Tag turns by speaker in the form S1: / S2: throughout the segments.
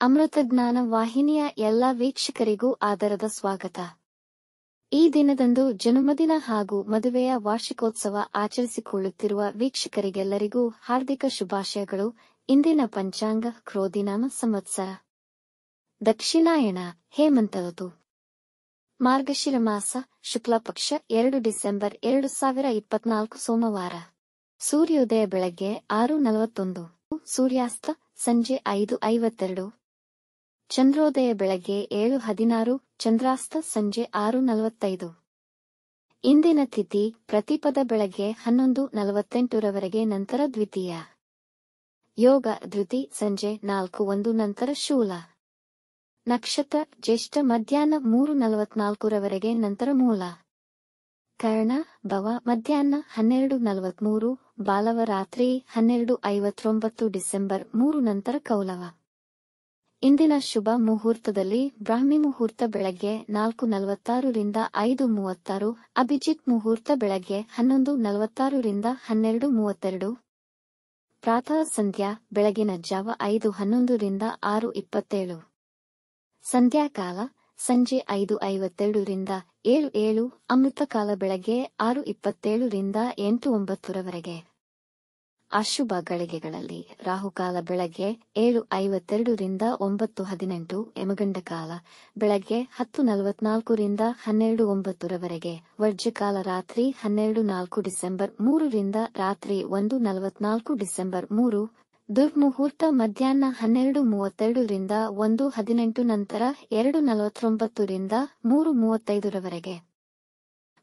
S1: ಅಮೃತಜ್ಞಾನ ವಾಹಿನಿಯ ಎಲ್ಲ ವೀಕ್ಷಕರಿಗೂ ಆದರದ ಸ್ವಾಗತ. ಈ ದಿನದಂದು ಜನ್ಮದಿನ ಹಾಗೂ ಮದುವೆಯ ವಾರ್ಷಿಕೋತ್ಸವ ಆಚರಿಸಿಕೊಳ್ಳುತ್ತಿರುವ ವೀಕ್ಷಕರಿಗೆಲ್ಲರಿಗೂ ಹಾರ್ದಿಕ ಶುಭಾಶಯಗಳು. ಇಂದಿನ ಪಂಚಾಂಗ ಕ್ರೋಧಿನಾಮ ಸಂವತ್ಸರ ದಕ್ಷಿಣಾಯಣ ಹೇಮಂತ ಋತು ಮಾರ್ಗಶಿರ ಮಾಸ ಶುಕ್ಲಪಕ್ಷ 2 ಡಿಸೆಂಬರ್ 2024 ಸೋಮವಾರ. ಸೂರ್ಯೋದಯ ಬೆಳಗ್ಗೆ 6:41, ಸೂರ್ಯಾಸ್ತ ಸಂಜೆ 5:52. ಚಂದ್ರೋದಯ ಬೆಳಗ್ಗೆ 7:16, ಚಂದ್ರಾಸ್ತ ಸಂಜೆ 6:45. ಇಂದಿನ ತಿಥಿ ಪ್ರತಿಪದ ಬೆಳಗ್ಗೆ 11:48 ರವರೆಗೆ, ನಂತರ ದ್ವಿತೀಯ. ಯೋಗ ಧೃತಿ ಸಂಜೆ 4:01 ನಂತರ ಶೂಲ. ನಕ್ಷತ್ರ ಜ್ಯೇಷ್ಠ ಮಧ್ಯಾಹ್ನ 3:44 ರವರೆಗೆ, ನಂತರ ಮೂಲ. ಕರ್ಣ ಭವ ಮಧ್ಯಾಹ್ನ 12:43, ಬಾಲವ ರಾತ್ರಿ 12:59 ಡಿಸೆಂಬರ್ 3 ನಂತರ ಕೌಲವ. ಇಂದಿನ ಶುಭ ಮುಹೂರ್ತದಲ್ಲಿ ಬ್ರಾಹ್ಮಿ ಮುಹೂರ್ತ ಬೆಳಗ್ಗೆ 4:46 ರಿಂದ 5:36, ಅಭಿಜಿತ್ ಮುಹೂರ್ತ ಬೆಳಗ್ಗೆ 11:46 ರಿಂದ 12:32, ಪ್ರಾತಃ ಸಂಧ್ಯಾ ಬೆಳಗಿನ ಜಾವ 5:11 ರಿಂದ 6:27, ಸಂಧ್ಯಾಕಾಲ ಸಂಜೆ 5:52 ರಿಂದ 7:07, ಅಮೃತಕಾಲ ಬೆಳಗ್ಗೆ 6:27 ರಿಂದ 8:09 ರವರೆಗೆ. ಅಶುಭ ಗಳಿಗೆಗಳಲ್ಲಿ ರಾಹುಕಾಲ ಬೆಳಗ್ಗೆ 7:52 ರಿಂದ 9:18, ಯಮಗಂಡಕಾಲ ಬೆಳಗ್ಗೆ 10:44 ರಿಂದ 12:09 ರವರೆಗೆ, ವರ್ಜ್ಯಕಾಲ ರಾತ್ರಿ 12:04 ಡಿಸೆಂಬರ್ 3 ರಿಂದ ರಾತ್ರಿ 1:44 ಡಿಸೆಂಬರ್ 3, ದುರ್ಮುಹೂರ್ತ ಮಧ್ಯಾಹ್ನ 12:32 ರಿಂದ 1:18 ನಂತರ 2:49 ರಿಂದ 3:35 ರವರೆಗೆ.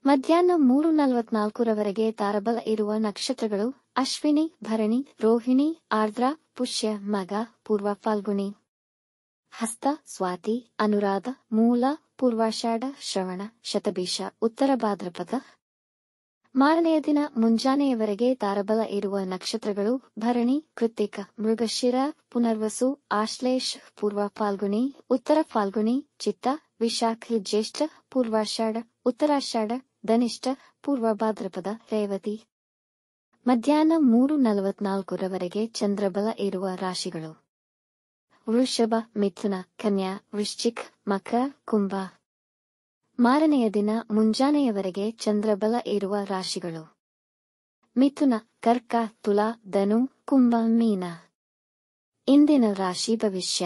S1: ಮಧ್ಯಾಹ್ನ 3:44 ರವರೆಗೆ ತಾರಬಲ ಇರುವ ನಕ್ಷತ್ರಗಳು ಅಶ್ವಿನಿ, ಭರಣಿ, ರೋಹಿಣಿ, ಆರ್ದ್ರ, ಪುಷ್ಯ, ಮಗ, ಪೂರ್ವ ಫಾಲ್ಗುಣಿ, ಹಸ್ತ, ಸ್ವಾತಿ, ಅನುರಾಧ, ಮೂಲ, ಪೂರ್ವಾಷಾಢ, ಶ್ರವಣ, ಶತಭಿಷ, ಉತ್ತರ ಭಾದ್ರಪದ. ಮಾರನೆಯ ದಿನ ಮುಂಜಾನೆಯವರೆಗೆ ತಾರಬಲ ಇರುವ ನಕ್ಷತ್ರಗಳು ಭರಣಿ, ಕೃತ್ತಿಕ, ಮೃಗಶಿರ, ಪುನರ್ವಸು, ಆಶ್ಲೇಷ, ಪೂರ್ವ ಫಾಲ್ಗುಣಿ, ಉತ್ತರ ಫಾಲ್ಗುಣಿ, ಚಿತ್ತ, ವಿಶಾಖ, ಜ್ಯೇಷ್ಠ, ಪೂರ್ವಾಷಾಢ, ಉತ್ತರಾಷಾಢ, ಧನಿಷ್ಠ, ಪೂರ್ವ ಭಾದ್ರಪದ, ರೇವತಿ. ಮಧ್ಯಾಹ್ನ 3:44 ರವರೆಗೆ ಚಂದ್ರಬಲ ಇರುವ ರಾಶಿಗಳು ವೃಷಭ, ಮಿಥುನ, ಕನ್ಯಾ, ವೃಶ್ಚಿಕ್, ಮಕರ, ಕುಂಭ. ಮಾರನೆಯ ದಿನ ಮುಂಜಾನೆಯವರೆಗೆ ಚಂದ್ರಬಲ ಇರುವ ರಾಶಿಗಳು ಮಿಥುನ, ಕರ್ಕ, ತುಲಾ, ಧನು, ಕುಂಭ, ಮೀನ. ಇಂದಿನ ರಾಶಿ ಭವಿಷ್ಯ.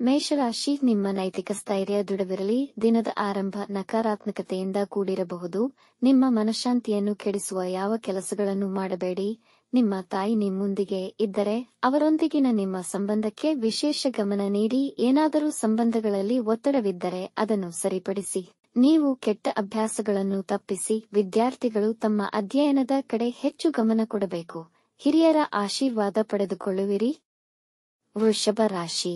S1: ಮೇಷರಾಶಿ, ನಿಮ್ಮ ನೈತಿಕ ಸ್ಥೈರ್ಯ ದೃಢವಿರಲಿ. ದಿನದ ಆರಂಭ ನಕಾರಾತ್ಮಕತೆಯಿಂದ ಕೂಡಿರಬಹುದು. ನಿಮ್ಮ ಮನಃಶಾಂತಿಯನ್ನು ಕೆಡಿಸುವ ಯಾವ ಕೆಲಸಗಳನ್ನು ಮಾಡಬೇಡಿ. ನಿಮ್ಮ ತಾಯಿ ನಿಮ್ಮೊಂದಿಗೆ ಇದ್ದರೆ ಅವರೊಂದಿಗಿನ ನಿಮ್ಮ ಸಂಬಂಧಕ್ಕೆ ವಿಶೇಷ ಗಮನ ನೀಡಿ. ಏನಾದರೂ ಸಂಬಂಧಗಳಲ್ಲಿ ಒತ್ತಡವಿದ್ದರೆ ಅದನ್ನು ಸರಿಪಡಿಸಿ. ನೀವು ಕೆಟ್ಟ ಅಭ್ಯಾಸಗಳನ್ನು ತಪ್ಪಿಸಿ. ವಿದ್ಯಾರ್ಥಿಗಳು ತಮ್ಮ ಅಧ್ಯಯನದ ಕಡೆ ಹೆಚ್ಚು ಗಮನ ಕೊಡಬೇಕು. ಹಿರಿಯರ ಆಶೀರ್ವಾದ ಪಡೆದುಕೊಳ್ಳುವಿರಿ. ವೃಷಭ ರಾಶಿ,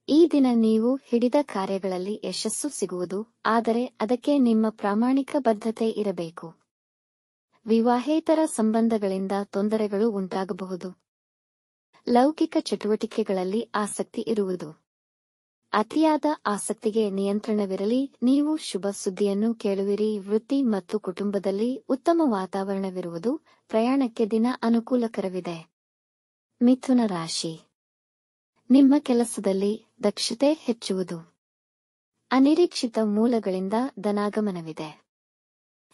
S1: ಈ ದಿನ ನೀವು ಹಿಡಿದ ಕಾರ್ಯಗಳಲ್ಲಿ ಯಶಸ್ಸು ಸಿಗುವುದು, ಆದರೆ ಅದಕ್ಕೆ ನಿಮ್ಮ ಪ್ರಾಮಾಣಿಕ ಬದ್ಧತೆ ಇರಬೇಕು. ವಿವಾಹೇತರ ಸಂಬಂಧಗಳಿಂದ ತೊಂದರೆಗಳು ಉಂಟಾಗಬಹುದು. ಲೌಕಿಕ ಚಟುವಟಿಕೆಗಳಲ್ಲಿ ಆಸಕ್ತಿ ಇರುವುದು. ಅತಿಯಾದ ಆಸಕ್ತಿಗೆ ನಿಯಂತ್ರಣವಿರಲಿ. ನೀವು ಶುಭ ಸುದ್ದಿಯನ್ನು ಕೇಳುವಿರಿ. ವೃತ್ತಿ ಮತ್ತು ಕುಟುಂಬದಲ್ಲಿ ಉತ್ತಮ ವಾತಾವರಣವಿರುವುದು. ಪ್ರಯಾಣಕ್ಕೆ ದಿನ ಅನುಕೂಲಕರವಿದೆ. ಮಿಥುನ ರಾಶಿ, ನಿಮ್ಮ ಕೆಲಸದಲ್ಲಿ ದಕ್ಷತೆ ಹೆಚ್ಚುವುದು. ಅನಿರೀಕ್ಷಿತ ಮೂಲಗಳಿಂದ ಧನಾಗಮನವಿದೆ.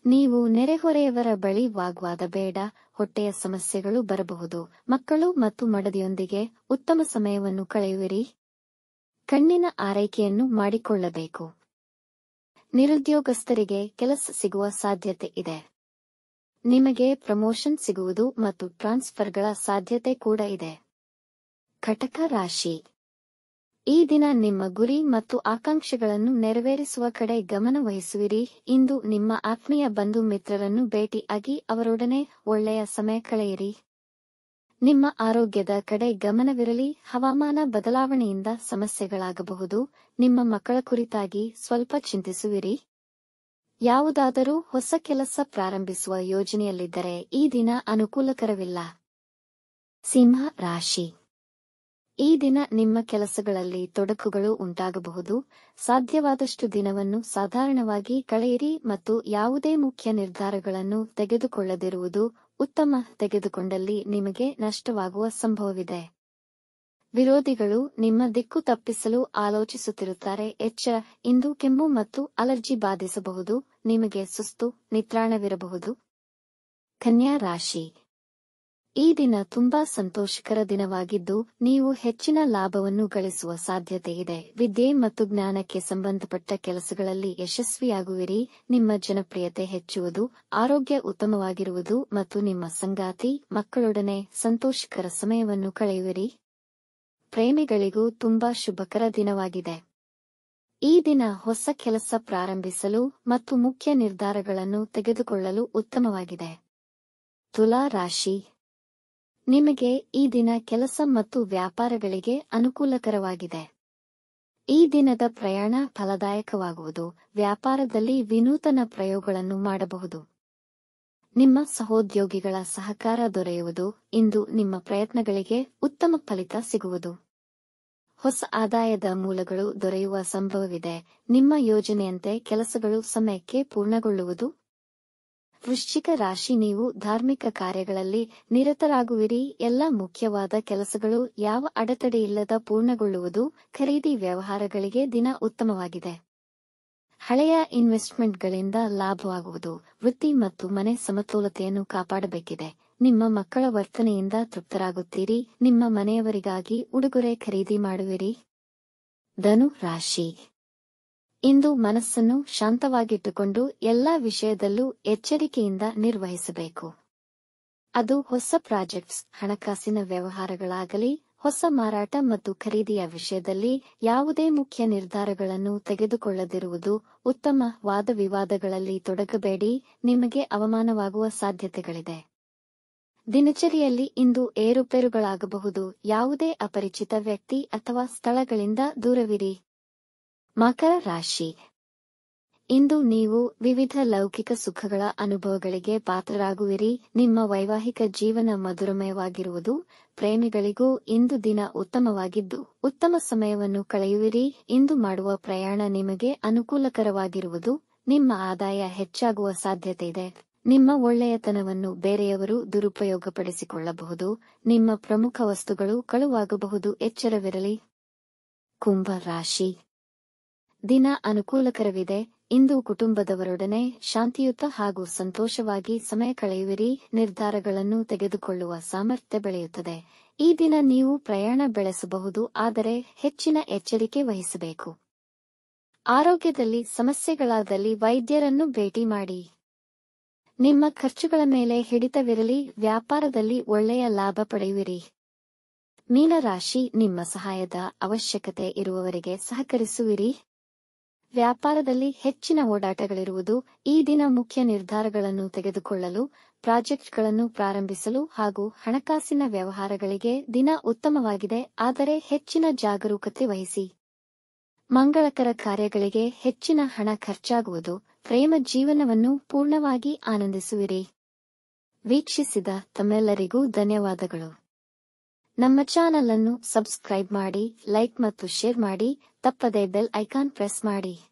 S1: ನೀವು ನೆರೆಹೊರೆಯವರ ಬಳಿ ವಾಗ್ವಾದ ಬೇಡ. ಹೊಟ್ಟೆಯ ಸಮಸ್ಯೆಗಳು ಬರಬಹುದು. ಮಕ್ಕಳು ಮತ್ತು ಮಡದಿಯೊಂದಿಗೆ ಉತ್ತಮ ಸಮಯವನ್ನು ಕಳೆಯುವಿರಿ. ಕಣ್ಣಿನ ಆರೈಕೆಯನ್ನು ಮಾಡಿಕೊಳ್ಳಬೇಕು. ನಿರುದ್ಯೋಗಸ್ಥರಿಗೆ ಕೆಲಸ ಸಿಗುವ ಸಾಧ್ಯತೆ ಇದೆ. ನಿಮಗೆ ಪ್ರಮೋಷನ್ ಸಿಗುವುದು ಮತ್ತು ಟ್ರಾನ್ಸ್ಫರ್ಗಳ ಸಾಧ್ಯತೆ ಕೂಡ ಇದೆ. ಕಟಕ ರಾಶಿ, ಈ ದಿನ ನಿಮ್ಮ ಗುರಿ ಮತ್ತು ಆಕಾಂಕ್ಷೆಗಳನ್ನು ನೆರವೇರಿಸುವ ಕಡೆ ಗಮನ ವಹಿಸುವಿರಿ. ಇಂದು ನಿಮ್ಮ ಆತ್ಮೀಯ ಬಂಧು ಮಿತ್ರರನ್ನು ಭೇಟಿಯಾಗಿ ಅವರೊಡನೆ ಒಳ್ಳೆಯ ಸಮಯ ಕಳೆಯಿರಿ. ನಿಮ್ಮ ಆರೋಗ್ಯದ ಕಡೆ ಗಮನವಿರಲಿ. ಹವಾಮಾನ ಬದಲಾವಣೆಯಿಂದ ಸಮಸ್ಯೆಗಳಾಗಬಹುದು. ನಿಮ್ಮ ಮಕ್ಕಳ ಕುರಿತಾಗಿ ಸ್ವಲ್ಪ ಚಿಂತಿಸುವಿರಿ. ಯಾವುದಾದರೂ ಹೊಸ ಕೆಲಸ ಪ್ರಾರಂಭಿಸುವ ಯೋಜನೆಯಲ್ಲಿದ್ದರೆ ಈ ದಿನ ಅನುಕೂಲಕರವಿಲ್ಲ. ಸಿಂಹ ರಾಶಿ, ಈ ದಿನ ನಿಮ್ಮ ಕೆಲಸಗಳಲ್ಲಿ ತೊಡಕುಗಳು ಉಂಟಾಗಬಹುದು. ಸಾಧ್ಯವಾದಷ್ಟು ದಿನವನ್ನು ಸಾಧಾರಣವಾಗಿ ಕಳೆಯಿರಿ ಮತ್ತು ಯಾವುದೇ ಮುಖ್ಯ ನಿರ್ಧಾರಗಳನ್ನು ತೆಗೆದುಕೊಳ್ಳದಿರುವುದು ಉತ್ತಮ. ತೆಗೆದುಕೊಂಡಲ್ಲಿ ನಿಮಗೆ ನಷ್ಟವಾಗುವ ಸಂಭವವಿದೆ. ವಿರೋಧಿಗಳು ನಿಮ್ಮ ದಿಕ್ಕು ತಪ್ಪಿಸಲು ಆಲೋಚಿಸುತ್ತಿರುತ್ತಾರೆ. ಎಚ್ಚರ, ಇಂದು ಕೆಮ್ಮು ಮತ್ತು ಅಲರ್ಜಿ ಬಾಧಿಸಬಹುದು. ನಿಮಗೆ ಸುಸ್ತು, ನಿತ್ರಾಣವಿರಬಹುದು. ಕನ್ಯಾ ರಾಶಿ. ಈ ದಿನ ತುಂಬಾ ಸಂತೋಷಕರ ದಿನವಾಗಿದ್ದು, ನೀವು ಹೆಚ್ಚಿನ ಲಾಭವನ್ನು ಗಳಿಸುವ ಸಾಧ್ಯತೆಯಿದೆ. ವಿದ್ಯೆ ಮತ್ತು ಜ್ಞಾನಕ್ಕೆ ಸಂಬಂಧಪಟ್ಟ ಕೆಲಸಗಳಲ್ಲಿ ಯಶಸ್ವಿಯಾಗುವಿರಿ. ನಿಮ್ಮ ಜನಪ್ರಿಯತೆ ಹೆಚ್ಚುವುದು, ಆರೋಗ್ಯ ಉತ್ತಮವಾಗಿರುವುದು ಮತ್ತು ನಿಮ್ಮ ಸಂಗಾತಿ, ಮಕ್ಕಳೊಡನೆ ಸಂತೋಷಕರ ಸಮಯವನ್ನು ಕಳೆಯುವಿರಿ. ಪ್ರೇಮಿಗಳಿಗೂ ತುಂಬಾ ಶುಭಕರ ದಿನವಾಗಿದೆ. ಈ ದಿನ ಹೊಸ ಕೆಲಸ ಪ್ರಾರಂಭಿಸಲು ಮತ್ತು ಮುಖ್ಯ ನಿರ್ಧಾರಗಳನ್ನು ತೆಗೆದುಕೊಳ್ಳಲು ಉತ್ತಮವಾಗಿದೆ. ತುಲಾ ರಾಶಿ. ನಿಮಗೆ ಈ ದಿನ ಕೆಲಸ ಮತ್ತು ವ್ಯಾಪಾರಗಳಿಗೆ ಅನುಕೂಲಕರವಾಗಿದೆ. ಈ ದಿನದ ಪ್ರಯಾಣ ಫಲದಾಯಕವಾಗುವುದು. ವ್ಯಾಪಾರದಲ್ಲಿ ವಿನೂತನ ಪ್ರಯೋಗಗಳನ್ನು ಮಾಡಬಹುದು. ನಿಮ್ಮ ಸಹೋದ್ಯೋಗಿಗಳ ಸಹಕಾರ ದೊರೆಯುವುದು. ಇಂದು ನಿಮ್ಮ ಪ್ರಯತ್ನಗಳಿಗೆ ಉತ್ತಮ ಫಲಿತ ಸಿಗುವುದು. ಹೊಸ ಆದಾಯದ ಮೂಲಗಳು ದೊರೆಯುವ ಸಂಭವವಿದೆ. ನಿಮ್ಮ ಯೋಜನೆಯಂತೆ ಕೆಲಸಗಳು ಸಮಯಕ್ಕೆ ಪೂರ್ಣಗೊಳ್ಳುವುದು. ವೃಶ್ಚಿಕ ರಾಶಿ. ನೀವು ಧಾರ್ಮಿಕ ಕಾರ್ಯಗಳಲ್ಲಿ ನಿರತರಾಗುವಿರಿ. ಎಲ್ಲ ಮುಖ್ಯವಾದ ಕೆಲಸಗಳು ಯಾವ ಅಡೆತಡೆಯಿಲ್ಲದ ಪೂರ್ಣಗೊಳ್ಳುವುದು. ಖರೀದಿ ವ್ಯವಹಾರಗಳಿಗೆ ದಿನ ಉತ್ತಮವಾಗಿದೆ. ಹಳೆಯ ಇನ್ವೆಸ್ಟ್ಮೆಂಟ್ಗಳಿಂದ ಲಾಭವಾಗುವುದು. ವೃತ್ತಿ ಮತ್ತು ಮನೆ ಸಮತೋಲತೆಯನ್ನು ಕಾಪಾಡಬೇಕಿದೆ. ನಿಮ್ಮ ಮಕ್ಕಳ ವರ್ತನೆಯಿಂದ ತೃಪ್ತರಾಗುತ್ತೀರಿ. ನಿಮ್ಮ ಮನೆಯವರಿಗಾಗಿ ಉಡುಗೊರೆ ಖರೀದಿ ಮಾಡುವಿರಿ. ಧನು ರಾಶಿ. ಇಂದು ಮನಸ್ಸನ್ನು ಶಾಂತವಾಗಿಟ್ಟುಕೊಂಡು ಎಲ್ಲಾ ವಿಷಯದಲ್ಲೂ ಎಚ್ಚರಿಕೆಯಿಂದ ನಿರ್ವಹಿಸಬೇಕು. ಅದು ಹೊಸ ಪ್ರಾಜೆಕ್ಟ್ಸ್, ಹಣಕಾಸಿನ ವ್ಯವಹಾರಗಳಾಗಲಿ, ಹೊಸ ಮಾರಾಟ ಮತ್ತು ಖರೀದಿಯ ವಿಷಯದಲ್ಲಿ ಯಾವುದೇ ಮುಖ್ಯ ನಿರ್ಧಾರಗಳನ್ನು ತೆಗೆದುಕೊಳ್ಳದಿರುವುದು ಉತ್ತಮ. ವಾದವಿವಾದಗಳಲ್ಲಿ ತೊಡಗಬೇಡಿ. ನಿಮಗೆ ಅವಮಾನವಾಗುವ ಸಾಧ್ಯತೆಗಳಿದೆ. ದಿನಚರಿಯಲ್ಲಿ ಇಂದು ಏರುಪೇರುಗಳಾಗಬಹುದು. ಯಾವುದೇ ಅಪರಿಚಿತ ವ್ಯಕ್ತಿ ಅಥವಾ ಸ್ಥಳಗಳಿಂದ ದೂರವಿರಿ. ಮಕರ ರಾಶಿ. ಇಂದು ನೀವು ವಿವಿಧ ಲೌಕಿಕ ಸುಖಗಳ ಅನುಭವಗಳಿಗೆ ಪಾತ್ರರಾಗುವಿರಿ. ನಿಮ್ಮ ವೈವಾಹಿಕ ಜೀವನ ಮಧುರಮಯವಾಗಿರುವುದು. ಪ್ರೇಮಿಗಳಿಗೂ ಇಂದು ದಿನ ಉತ್ತಮವಾಗಿದ್ದು, ಉತ್ತಮ ಸಮಯವನ್ನು ಕಳೆಯುವಿರಿ. ಇಂದು ಮಾಡುವ ಪ್ರಯಾಣ ನಿಮಗೆ ಅನುಕೂಲಕರವಾಗಿರುವುದು. ನಿಮ್ಮ ಆದಾಯ ಹೆಚ್ಚಾಗುವ ಸಾಧ್ಯತೆಯಿದೆ. ನಿಮ್ಮ ಒಳ್ಳೆಯತನವನ್ನು ಬೇರೆಯವರು ದುರುಪಯೋಗಪಡಿಸಿಕೊಳ್ಳಬಹುದು. ನಿಮ್ಮ ಪ್ರಮುಖ ವಸ್ತುಗಳು ಕಳುವಾಗಬಹುದು. ಎಚ್ಚರವಿರಲಿ. ಕುಂಭ ರಾಶಿ. ದಿನ ಅನುಕೂಲಕರವಿದೆ. ಇಂದು ಕುಟುಂಬದವರೊಡನೆ ಶಾಂತಿಯುತ ಹಾಗೂ ಸಂತೋಷವಾಗಿ ಸಮಯ ಕಳೆಯುವಿರಿ. ನಿರ್ಧಾರಗಳನ್ನು ತೆಗೆದುಕೊಳ್ಳುವ ಸಾಮರ್ಥ್ಯ ಬೆಳೆಯುತ್ತದೆ. ಈ ದಿನ ನೀವು ಪ್ರಯಾಣ ಬೆಳೆಸಬಹುದು, ಆದರೆ ಹೆಚ್ಚಿನ ಎಚ್ಚರಿಕೆ ವಹಿಸಬೇಕು. ಆರೋಗ್ಯದಲ್ಲಿ ಸಮಸ್ಯೆಗಳಾದಲ್ಲಿ ವೈದ್ಯರನ್ನು ಭೇಟಿ ಮಾಡಿ. ನಿಮ್ಮ ಖರ್ಚುಗಳ ಮೇಲೆ ಹಿಡಿತವಿರಲಿ. ವ್ಯಾಪಾರದಲ್ಲಿ ಒಳ್ಳೆಯ ಲಾಭ ಪಡೆಯುವಿರಿ. ಮೀನರಾಶಿ. ನಿಮ್ಮ ಸಹಾಯದ ಅವಶ್ಯಕತೆ ಇರುವವರಿಗೆ ಸಹಕರಿಸುವಿರಿ. ವ್ಯಾಪಾರದಲ್ಲಿ ಹೆಚ್ಚಿನ ಓಡಾಟಗಳಿರುವುದು. ಈ ದಿನ ಮುಖ್ಯ ನಿರ್ಧಾರಗಳನ್ನು ತೆಗೆದುಕೊಳ್ಳಲು, ಪ್ರಾಜೆಕ್ಟ್ಗಳನ್ನು ಪ್ರಾರಂಭಿಸಲು ಹಾಗೂ ಹಣಕಾಸಿನ ವ್ಯವಹಾರಗಳಿಗೆ ದಿನ ಉತ್ತಮವಾಗಿದೆ, ಆದರೆ ಹೆಚ್ಚಿನ ಜಾಗರೂಕತೆ ವಹಿಸಿ. ಮಂಗಳಕರ ಕಾರ್ಯಗಳಿಗೆ ಹೆಚ್ಚಿನ ಹಣ ಖರ್ಚಾಗುವುದು. ಪ್ರೇಮ ಜೀವನವನ್ನು ಪೂರ್ಣವಾಗಿ ಆನಂದಿಸುವಿರಿ. ವೀಕ್ಷಿಸಿದ ತಮ್ಮೆಲ್ಲರಿಗೂ ಧನ್ಯವಾದಗಳು. ನಮ್ಮ ಚಾನಲ್ ಅನ್ನು ಸಬ್ಸ್ಕ್ರೈಬ್ ಮಾಡಿ, ಲೈಕ್ ಮತ್ತು ಶೇರ್ ಮಾಡಿ. ತಪ್ಪದೇ ಬೆಲ್ ಐಕಾನ್ ಪ್ರೆಸ್ ಮಾಡಿ.